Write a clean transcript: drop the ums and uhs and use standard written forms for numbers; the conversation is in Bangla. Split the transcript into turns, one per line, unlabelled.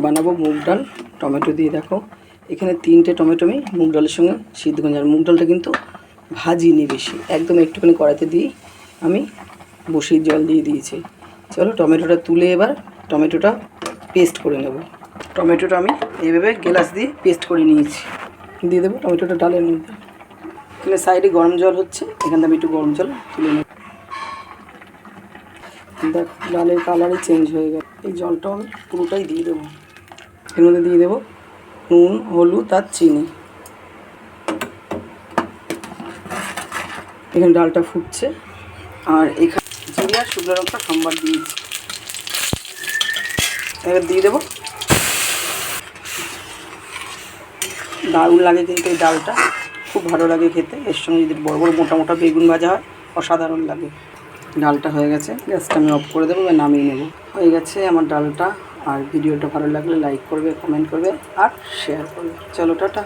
বানাবো মুগ ডাল টমেটো দিয়ে। দেখো এখানে 3টে টমেটো আমি মুগ ডালের সঙ্গে সিদ্ধ করে, আর মুগ ডালটা কিন্তু ভাজিনি বেশি, একদম একটুখানি কড়াইতে দিয়ে আমি বসিয়ে জল দিয়ে দিয়েছি। চলো টমেটোটা তুলে এবার টমেটোটা পেস্ট করে নেব। টমেটোটা আমি এইভাবে গ্লাস দিয়ে পেস্ট করে নিয়েছি, দিয়ে দেবো টমেটোটা ডালের মধ্যে। এখানে সাইডে গরম জল হচ্ছে, এখানে আমি একটু গরম জল তুলে নেব। দেখ ডালের কালারই চেঞ্জ হয়ে গেল। এই জলটা আমি পুরোটাই দিয়ে দেবো। এর মধ্যে দিয়ে দেবো নুন, হলুদ আর চিনি। এখানে ডালটা ফুটছে, আর এখানে জিরে আর শুকনো লঙ্কা সম্বার দিয়েছি। এবার দিয়ে দেবো। দারুণ লাগে কিন্তু এই ডালটা, খুব ভালো লাগে খেতে। এর সঙ্গে যদি বড় বড় মোটা মোটা বেগুন ভাজা হয় অসাধারণ লাগে। ডালটা হয়ে গেছে, গ্যাসটা আমি অফ করে দেবো বা নামিয়ে নেব। হয়ে গেছে আমার ডালটা। আর ভিডিওটা ভালো লাগলে লাইক করবে, কমেন্ট করবে আর শেয়ার করবে। চলো টাটা।